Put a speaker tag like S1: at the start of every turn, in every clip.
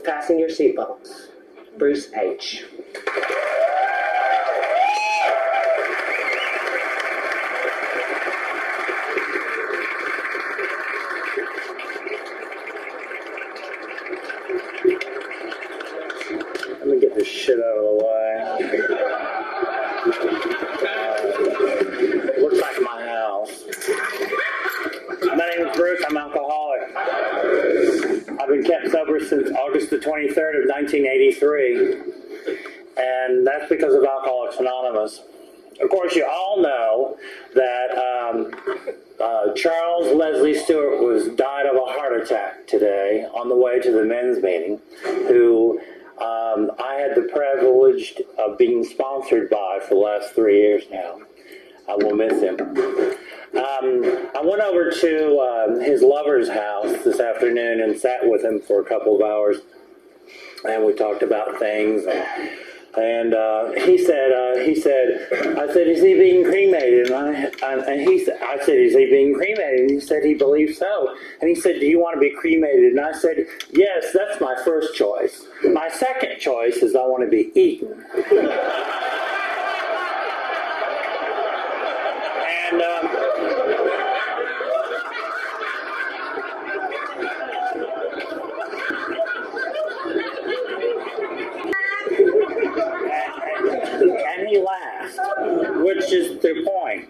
S1: Fasten your seatbelts. Bruce H.
S2: Let me get this shit out of the way. Looks like my house. My name is Bruce. I'm alcoholic. I've been kept sober since August the 23rd of 1983. And that's because of Alcoholics Anonymous. Of course, you all know that Charles Leslie Stewart died of a heart attack today on the way to the men's meeting, who I had the privilege of being sponsored by for the last 3 years now. I will miss him. I went over to his lover's house this afternoon and sat with him for a couple of hours, and we talked about things. And he said, I said, is he being cremated? And I said, is he being cremated? And he said he believes so. And he said, do you want to be cremated? And I said, yes, that's my first choice. My second choice is I want to be eaten. And he laughed, which is the point.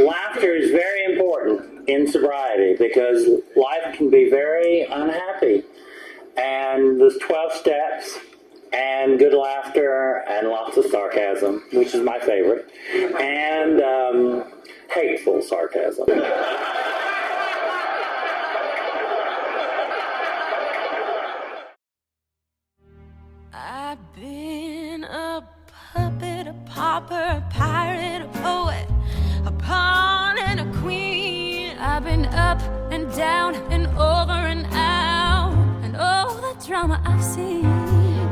S2: Laughter is very important in sobriety because life can be very unhappy. And there's 12 steps and good laughter and lots of sarcasm, which is my favorite, and hateful sarcasm.
S3: I've been a puppet, a pauper, a pirate, a poet, a pawn and a queen. I've been up and down and over and out, and all the drama I've seen.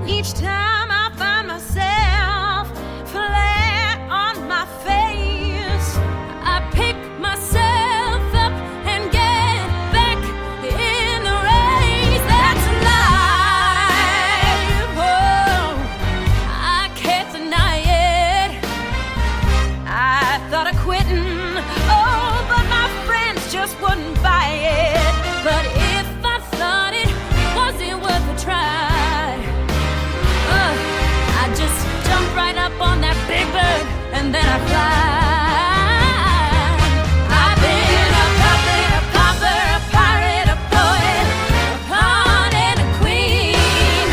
S3: Each time I find myself flat on my face, I pick myself up and get back in the race. That's life. Oh, I can't deny it. I thought of quitting, oh, but my friends just wouldn't buy it. But if I thought it wasn't worth a try, I just jump right up on that big bird and then I fly. I've been a puppet, a pauper, a pirate, a poet, a pawn and a queen.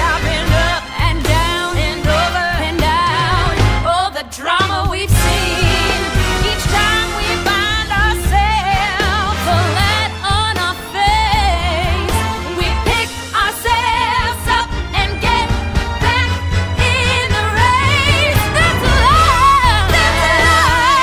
S3: I've been up and down and over and out, all the drama we've seen. Each time we find ourselves flat on our face, we pick ourselves up and get back in the race. That's life. That's life.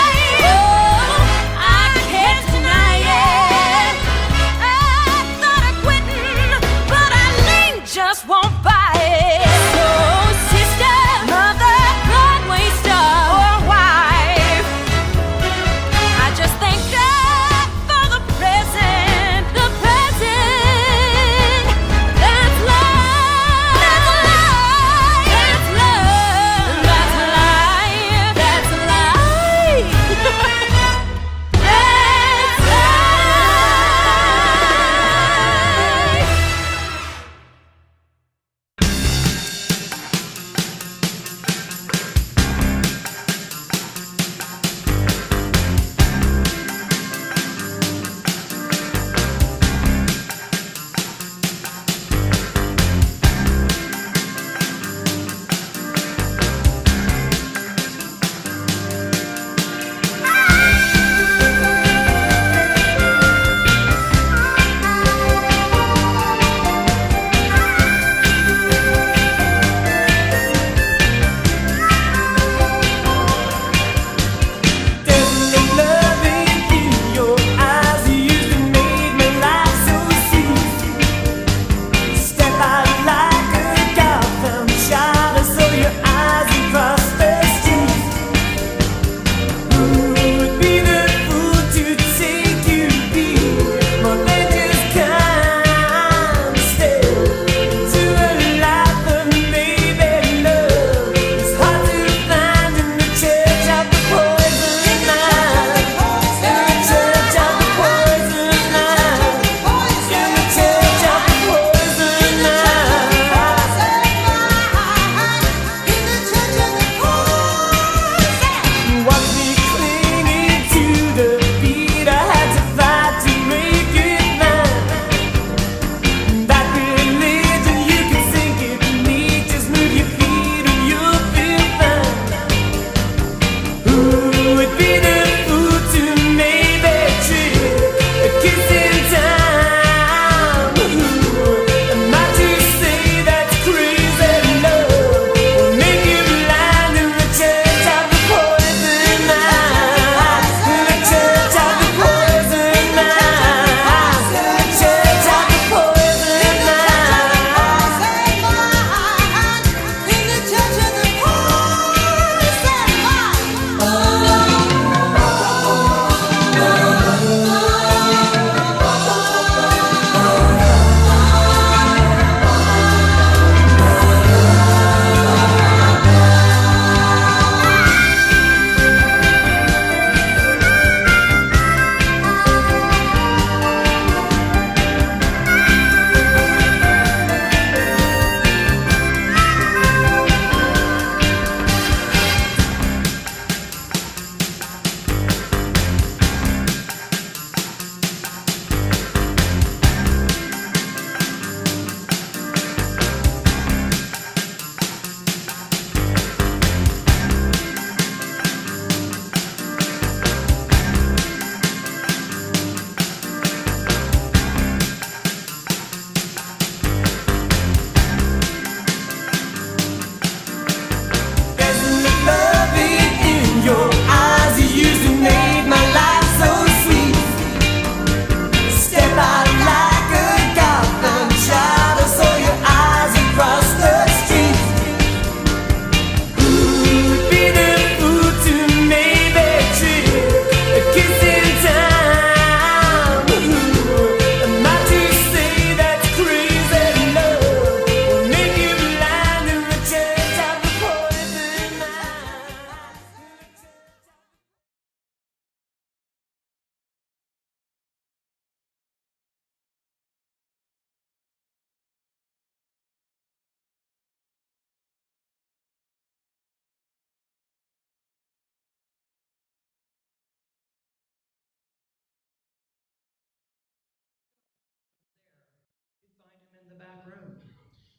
S4: the back room.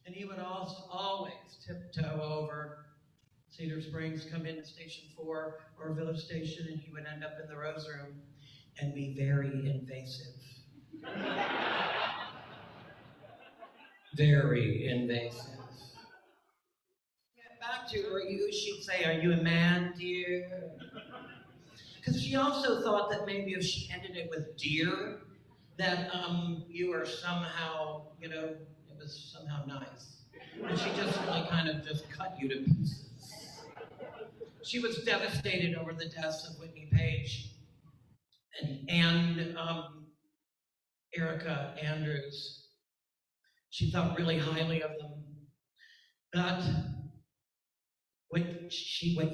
S4: And he would always tiptoe over Cedar Springs, come into Station 4 or Village Station, and he would end up in the Rose Room and be very invasive. Very invasive. Get back to her, she'd say, "Are you a man, dear?" Because she also thought that maybe if she ended it with "dear," that you were somehow, it was somehow nice. And she just really kind of just cut you to pieces. She was devastated over the deaths of Whitney Page and Erica Andrews. She thought really highly of them. But what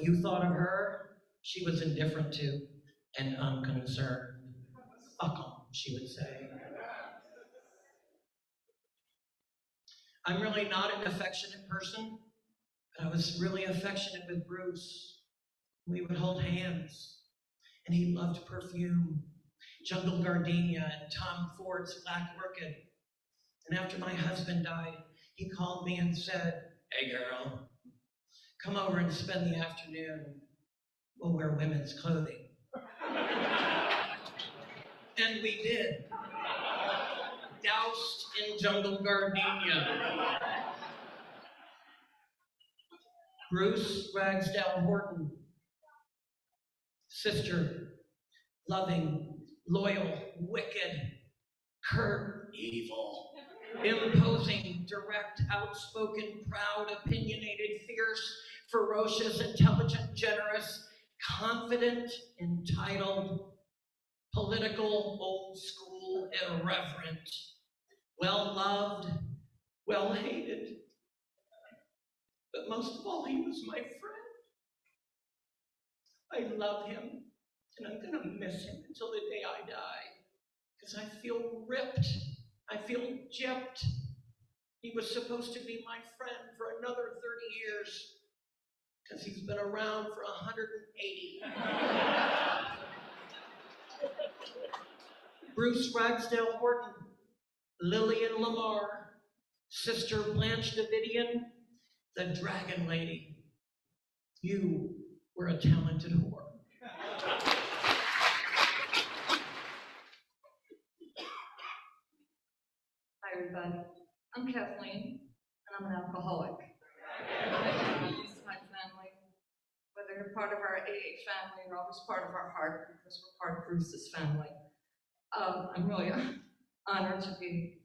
S4: you thought of her, she was indifferent to and unconcerned. Fuck 'em, she would say. I'm really not an affectionate person, but I was really affectionate with Bruce. We would hold hands, and he loved perfume, Jungle Gardenia and Tom Ford's Black Orchid. And after my husband died, he called me and said, "Hey girl, come over and spend the afternoon. We'll wear women's clothing." And we did. Doused in Jungle Gardenia. Bruce Ragsdale Horton, sister, loving, loyal, wicked, curt, evil, imposing, direct, outspoken, proud, opinionated, fierce, ferocious, intelligent, generous, confident, entitled, political, old school, irreverent, well-loved, well-hated. But most of all, he was my friend. I love him, and I'm gonna miss him until the day I die, because I feel ripped, I feel gypped. He was supposed to be my friend for another 30 years, because he's been around for 180. Bruce Ragsdale Horton, Lillian Lamar, Sister Blanche Davidian, the Dragon Lady. You were a talented whore.
S5: Hi everybody, I'm Kathleen, and I'm an alcoholic. This is my family. Whether you're part of our AA family, you're always part of our heart, because we're part of Bruce's family. I'm really honored to be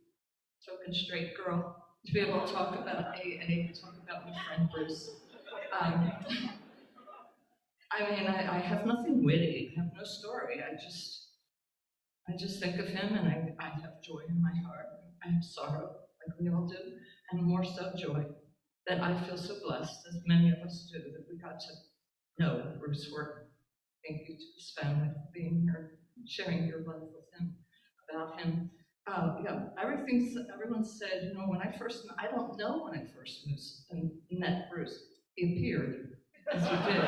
S5: a token straight girl, to be able to talk about AA, talk about my friend Bruce. I have nothing witty, I have no story. I just think of him, and I have joy in my heart. I have sorrow, like we all do, and more so joy, that I feel so blessed, as many of us do, that we got to know Bruce Horton. Thank you to his family for being here, sharing your love with him, about him. Everyone said, when I don't know when I first met Bruce. He appeared, as he did.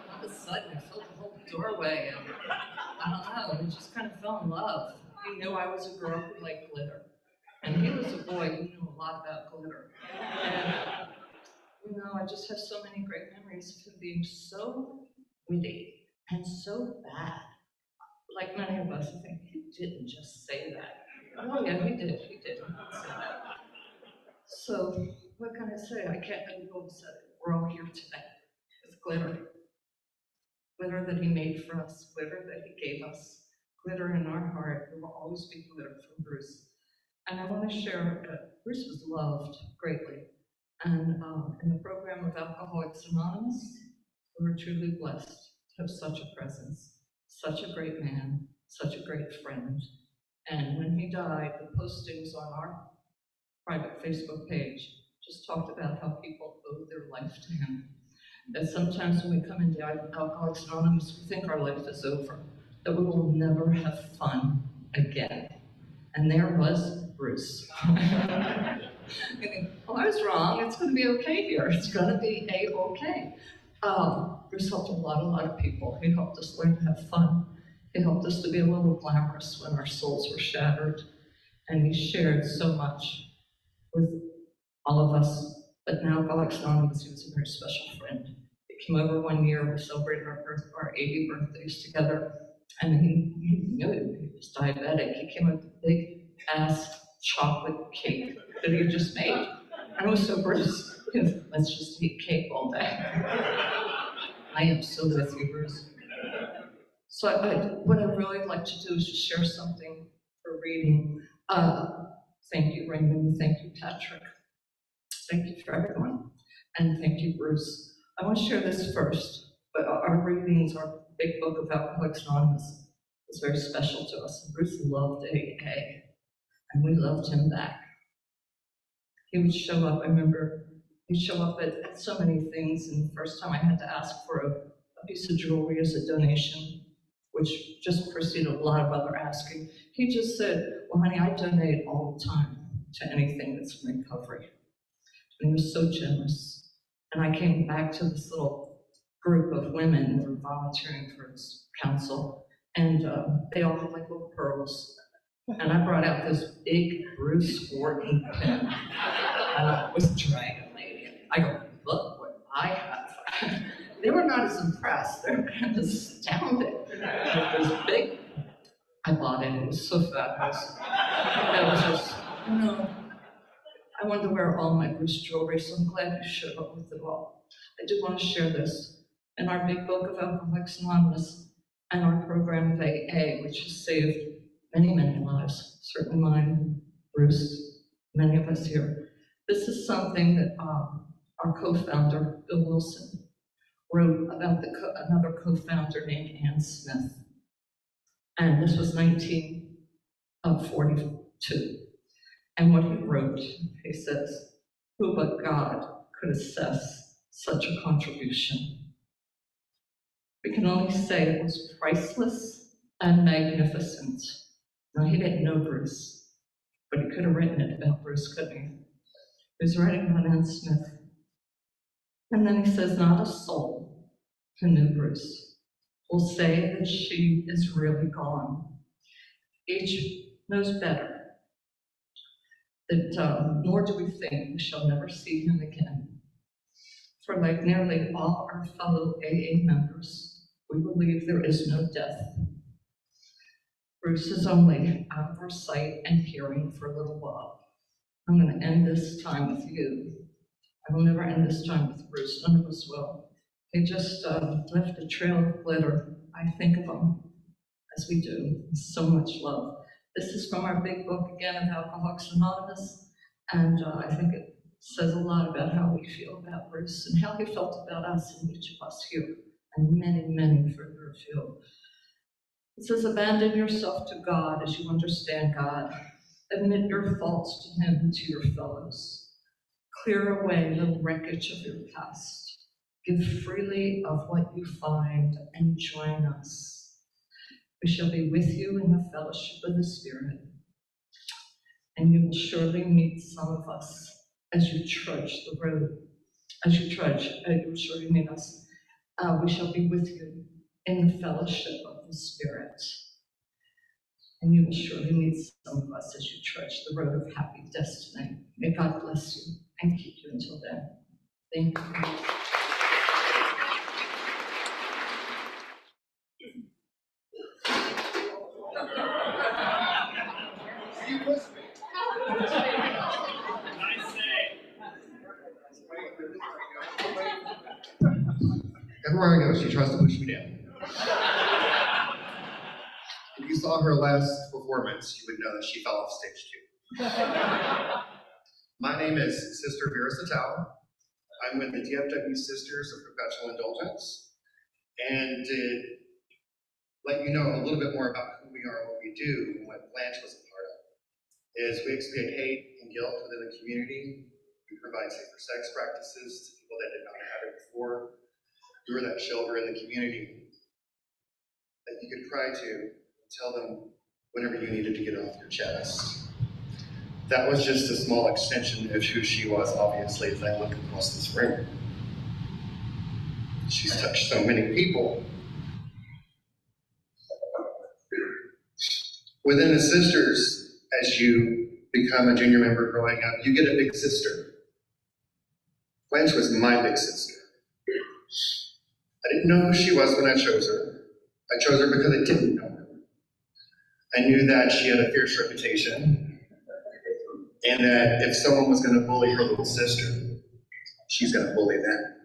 S5: All of a sudden, I filled the whole doorway, and I don't know, we just kind of fell in love. He knew I was a girl who liked glitter, and he was a boy who knew a lot about glitter. And, I just have so many great memories of him being so witty and so bad. Like many of us, I think, he didn't just say that. Oh yeah, he did say that. So, what can I say? I can't go and say it. We're all here today with glitter. Glitter that he made for us, glitter that he gave us, glitter in our heart. There will always be glitter from Bruce. And I want to share that Bruce was loved greatly. And in the program of Alcoholics Anonymous, we were truly blessed to have such a presence, such a great man, such a great friend. And when he died, the postings on our private Facebook page just talked about how people owed their life to him. That sometimes when we come into Alcoholics Anonymous, we think our life is over, that we will never have fun again. And there was Bruce. I was wrong, it's gonna be okay here. It's gonna be A-okay. Bruce helped a lot of people. He helped us learn to have fun. He helped us to be a little glamorous when our souls were shattered. and he shared so much with all of us. But now Alcoholics Anonymous, he was a very special friend. He came over one year, we celebrated our 80 birthdays together, and he knew he was diabetic. He came with a big ass chocolate cake that he had just made. And I was so Bruce, let's just eat cake all day. I am so with you, Bruce. So what I'd really like to do is just share something for reading. Thank you, Raymond. Thank you, Patrick. Thank you for everyone. And thank you, Bruce. I want to share this first, but our readings, our big book of Alcoholics Anonymous, is very special to us. Bruce loved AA, and we loved him back. He would show up, I remember, he'd show up at so many things, and the first time I had to ask for a piece of jewelry as a donation, which just preceded a lot of other asking. He just said, well, honey, I donate all the time to anything that's in recovery. And he was so generous. And I came back to this little group of women who were volunteering for his council, and they all had like little pearls. And I brought out this big Bruce Horton pin, and I was Dragon Lady. I go, look what I have. They were not as impressed. They were kind of astounded. It was big. I bought it. It was so fabulous. It was just, I wanted to wear all my Bruce jewelry, so I'm glad you showed up with it all. I did want to share this. In our big book of Alcoholics Anonymous and our program of AA, which has saved many, many lives, certainly mine, Bruce, many of us here. This is something that our co-founder, Bill Wilson, wrote about another co-founder named Ann Smith. And this was 1942. And what he wrote, he says, who but God could assess such a contribution? We can only say it was priceless and magnificent. Now, he didn't know Bruce, but he could have written it about Bruce, couldn't he? He was writing about Ann Smith. And then he says, not a soul who knew Bruce will say that she is really gone. Each knows better that nor do we think we shall never see him again. For like nearly all our fellow AA members, we believe there is no death. Bruce is only out of our sight and hearing for a little while. I'm going to end this time with you. I will never end this time with Bruce, none of us will. He just left a trail of glitter. I think of him as we do, with so much love. This is from our big book, again, of Alcoholics Anonymous, and I think it says a lot about how we feel about Bruce and how he felt about us and each of us here, and many, many further afield. It says, abandon yourself to God as you understand God. Admit your faults to him and to your fellows. Clear away the wreckage of your past. Give freely of what you find and join us. We shall be with you in the fellowship of the Spirit, and you will surely meet some of us as you trudge the road. As you trudge, you will surely meet us. We shall be with you in the fellowship of the Spirit, and you will surely meet some of us as you trudge the road of happy destiny. May God bless you and keep you until then. Thank you.
S6: Everywhere I go, she tries to push me down. If you saw her last performance, you would know that she fell off stage too. My name is Sister Vera Satal. I'm with the DFW Sisters of Perpetual Indulgence. And to let you know a little bit more about who we are and what we do, and what Blanche was a part of, is we expiate hate and guilt within the community. We provide safer sex practices to people that did not have it before. We were that shelter in the community that you could cry to and tell them whenever you needed to get it off your chest. That was just a small extension of who she was, obviously, as I look across this room. She's touched so many people. Within the sisters, as you become a junior member growing up, you get a big sister. Blanche was my big sister. I didn't know who she was when I chose her. I chose her because I didn't know her. I knew that she had a fierce reputation, and that if someone was going to bully her little sister, she's going to bully them.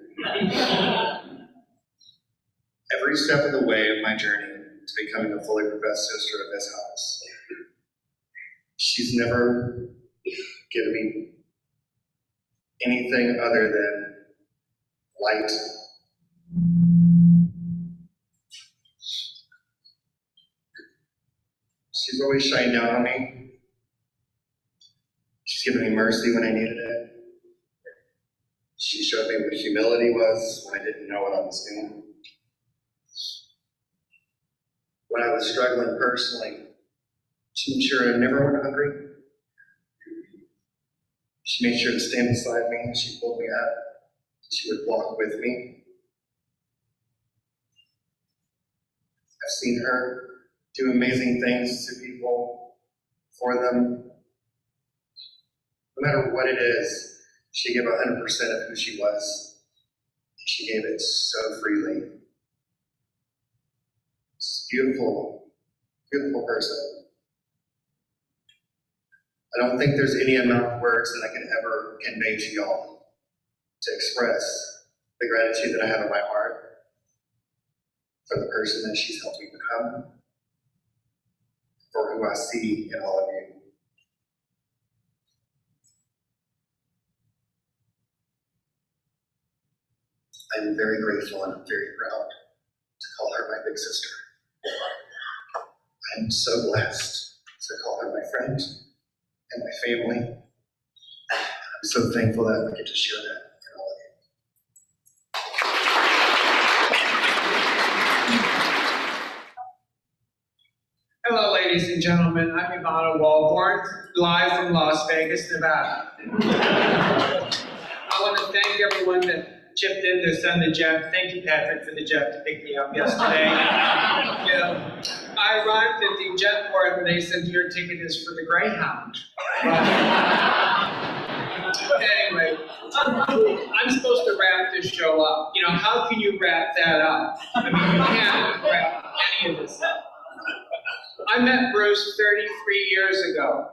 S6: Every step of the way of my journey to becoming a fully professed sister of this house, she's never given me anything other than light. She's always shined down on me. She's given me mercy when I needed it. She showed me what humility was when I didn't know what I was doing. When I was struggling personally, she made sure I never went hungry. She made sure to stand beside me. She pulled me up. She would walk with me. I've seen her do amazing things to people, for them. No matter what it is, she gave 100% of who she was. She gave it so freely. She's a beautiful, beautiful person. I don't think there's any amount of words that I can ever convey to y'all to express the gratitude that I have in my heart for the person that she's helped me become, for who I see in all of you. I'm very grateful and I'm very proud to call her my big sister. I'm so blessed to call her my friend and my family. I'm so thankful that I get to share that in all of you.
S7: Hello, ladies and gentlemen. I'm Ivana Walborn, live from Las Vegas, Nevada. I want to thank everyone that chipped in to send the jet. Thank you, Patrick, for the jet to pick me up yesterday. I arrived at the jet port and they said, your ticket is for the Greyhound. Anyway, I'm supposed to wrap this show up. You know, how can you wrap that up? I mean, you can't wrap any of this up. I met Bruce 33 years ago.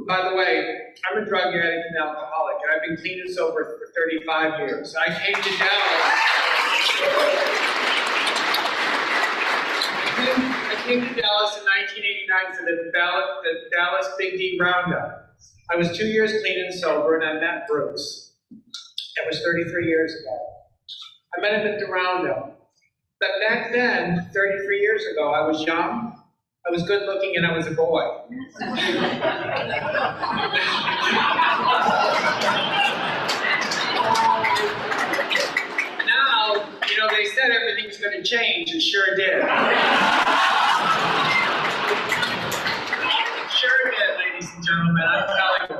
S7: By the way, I'm a drug addict and alcoholic, and I've been clean and sober for 35 years. I came to Dallas. I came to Dallas in 1989 for the Dallas Big D Roundup. I was 2 years clean and sober, and I met Bruce. That was 33 years ago. I met him at the Roundup. But back then, 33 years ago, I was young, I was good looking, and I was a boy. Now, you know, they said everything's going to change, it sure did. It sure did, ladies and gentlemen, I'm telling you.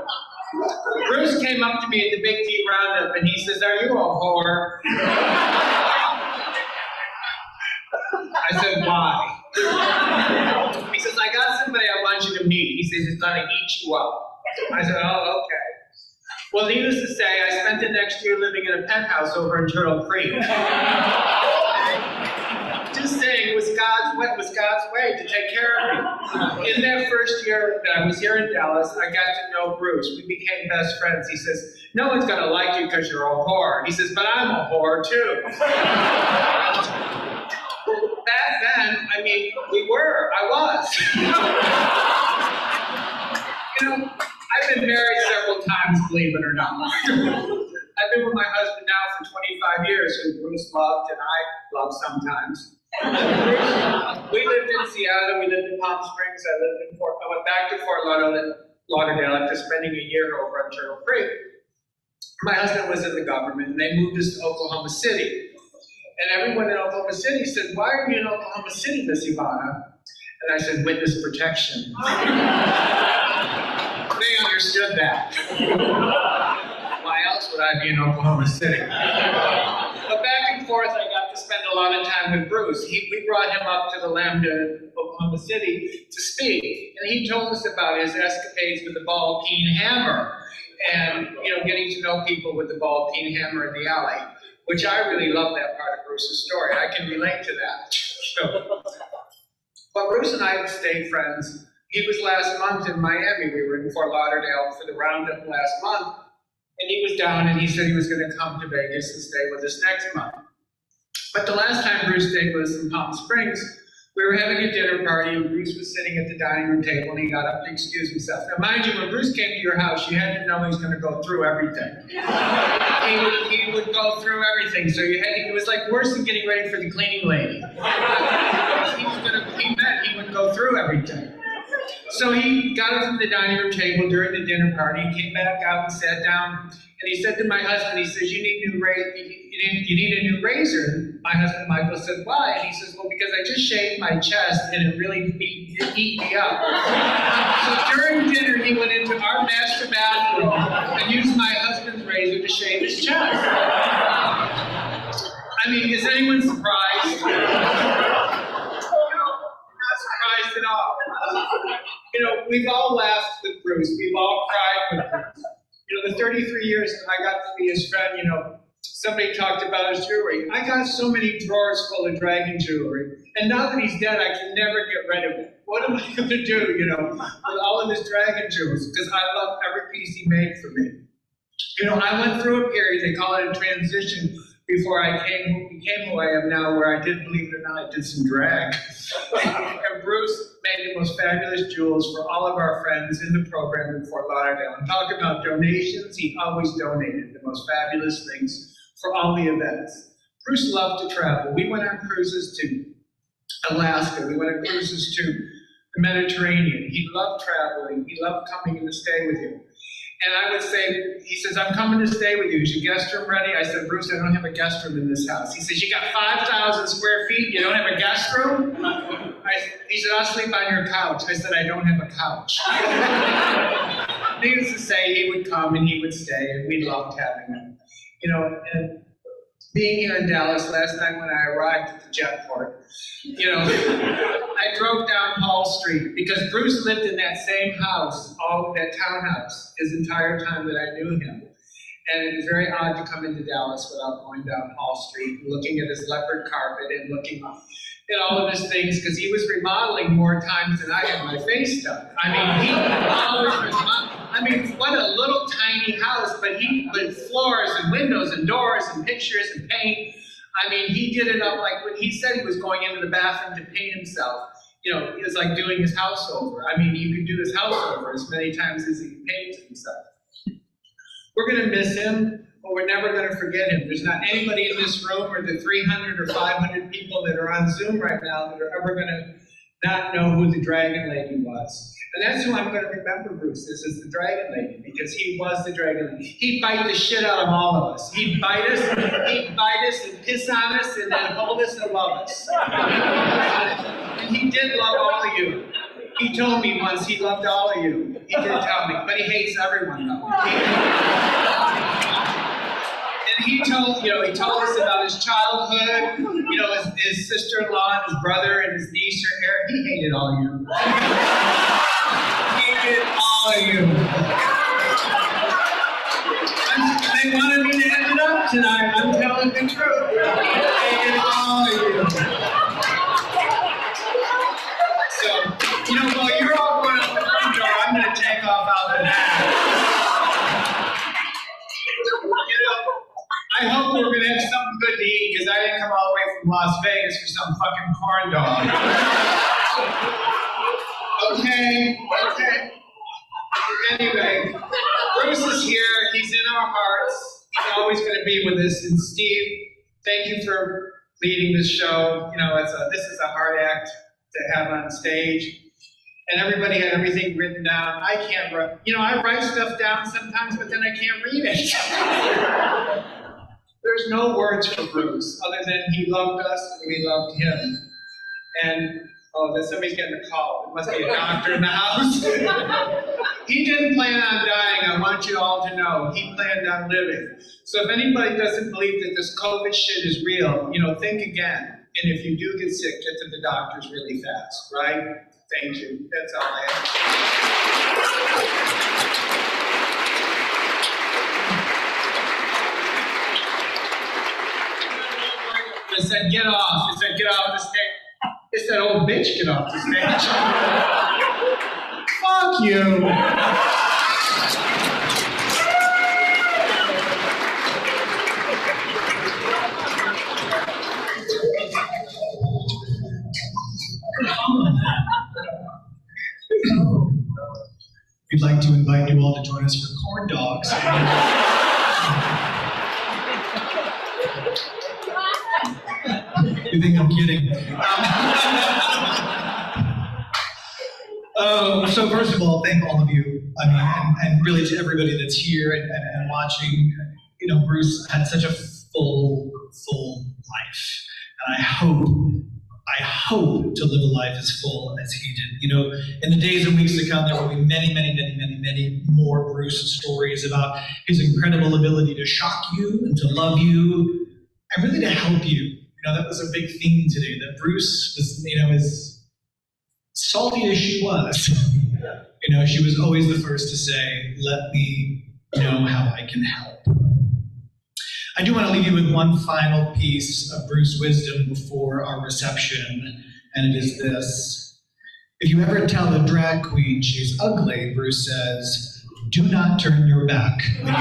S7: Bruce came up to me at the Big T Roundup, and he says, "Are you a whore?" I said, "Why?" He says, "I got somebody I want you to meet." He says, "It's gonna eat you up." I said, "Oh, okay." Well, needless to say, I spent the next year living in a penthouse over in Turtle Creek. Just saying, it was God's way to take care of me. In that first year that I was here in Dallas, I got to know Bruce. We became best friends. He says, "No one's gonna like you because you're a whore." He says, "But I'm a whore too." Back then, I mean, I was. You know, I've been married several times, believe it or not. I've been with my husband now for 25 years, who Bruce loved and I love sometimes. We lived in Seattle, we lived in Palm Springs, I went back to Fort Lauderdale after spending a year over in Turtle Creek. My husband was in the government, and they moved us to Oklahoma City. And everyone in Oklahoma City said, "Why are you in Oklahoma City, Miss Ivana?" And I said, "Witness protection." They understood that. Why else would I be in Oklahoma City? But back and forth, I got to spend a lot of time with Bruce. We brought him up to the Lambda, Oklahoma City, to speak, and he told us about his escapades with the ball-peen hammer, and getting to know people with the ball-peen hammer in the alley, which I really love that part of Bruce's story. I can relate to that. So, but Bruce and I stayed friends. He was last month in Miami. We were in Fort Lauderdale for the roundup last month. And he was down and he said he was going to come to Vegas and stay with us next month. But the last time Bruce stayed with us in Palm Springs, we were having a dinner party and Bruce was sitting at the dining room table and he got up to excuse himself. Now mind you, when Bruce came to your house, you had to know he was going to go through everything. He would go through everything. So it was like worse than getting ready for the cleaning lady. He would go through everything. So he got up from the dining room table during the dinner party, he came back out and sat down, and he said to my husband, he says, you need a new razor. And my husband, Michael, said, why? And he says, well, because I just shaved my chest, and it really beat me up. So during dinner, he went into our master bathroom and used my husband's razor to shave his chest. I mean, is anyone surprised? Surprised at all. We've all laughed with Bruce. We've all cried with Bruce. The 33 years I got to be his friend, somebody talked about his jewelry. I got so many drawers full of dragon jewelry. And now that he's dead, I can never get rid of it. What am I going to do, with all of his dragon jewels? Because I love every piece he made for me. I went through a period, they call it a transition, before I became who I am now, where I did, believe it or not, I did some drag. And Bruce made the most fabulous jewels for all of our friends in the program in Fort Lauderdale. And talk about donations, he always donated the most fabulous things for all the events. Bruce loved to travel. We went on cruises to Alaska. We went on cruises to the Mediterranean. He loved traveling. He loved coming in to stay with you. And I would say, he says, I'm coming to stay with you. Is your guest room ready? I said, Bruce, I don't have a guest room in this house. He says, you got 5,000 square feet, you don't have a guest room? He said, I'll sleep on your couch. I said, I don't have a couch. Needless to say, he would come and he would stay, and we loved having him. And being here in Dallas last night when I arrived at the jetport, I drove down Hall Street because Bruce lived in that same house, that townhouse, his entire time that I knew him. And it was very odd to come into Dallas without going down Hall Street, looking at his leopard carpet and looking at all of his things, because he was remodeling more times than I had my face done. I mean, he always remodeled. I mean, what a little tiny house, but he put floors and windows and doors and pictures and paint. I mean, he did it up like when he said he was going into the bathroom to paint himself. It was like doing his house over. I mean, you could do his house over as many times as he painted himself. We're going to miss him, but we're never going to forget him. There's not anybody in this room or the 300 or 500 people that are on Zoom right now that are ever going to not know who the Dragon Lady was. And that's who I'm going to remember Bruce as the Dragon Lady, because he was the Dragon Lady. He'd bite the shit out of all of us. He'd bite us and piss on us and then hold us and love us. And he did love all of you. He told me once he loved all of you. He did tell me, but he hates everyone though. And he told us about his childhood, his sister-in-law and his brother and his niece or hair. He hated all of you. He hated all of you. They wanted me to end it up tonight. I'm telling the truth. He hated all of you. So, while you're all going out the front door, I'm going to take off out the back. I hope we're going to have something good to eat, because I didn't come all the way from Las Vegas for some fucking corn dog. Okay. Anyway, Bruce is here. He's in our hearts. He's always going to be with us. And Steve, thank you for leading this show. This is a hard act to have on stage. And everybody had everything written down. I can't write. I write stuff down sometimes, but then I can't read it. There's no words for Bruce other than he loved us and we loved him. And Oh, there's somebody's getting a call. There must be a doctor in the house. He didn't plan on dying, I want you all to know. He planned on living. So if anybody doesn't believe that this COVID shit is real, think again. And if you do get sick, get to the doctors really fast, right? Thank you. That's all I have. It said, get off. It said, get off the stage. It said, old bitch, get off the stage. Fuck you. We'd like to invite you all to join us for corn dogs. You think I'm kidding? So first of all, thank all of you. I mean, and really to everybody that's here and watching. Bruce had such a full life, and I hope to live a life as full as he did. In the days and weeks to come, there will be many more Bruce stories about his incredible ability to shock you and to love you, and really to help you. That was a big theme today, that Bruce was, as salty as she was, she was always the first to say, let me know how I can help. I do want to leave you with one final piece of Bruce wisdom before our reception, and it is this. If you ever tell a drag queen she's ugly, Bruce says, do not turn your back when you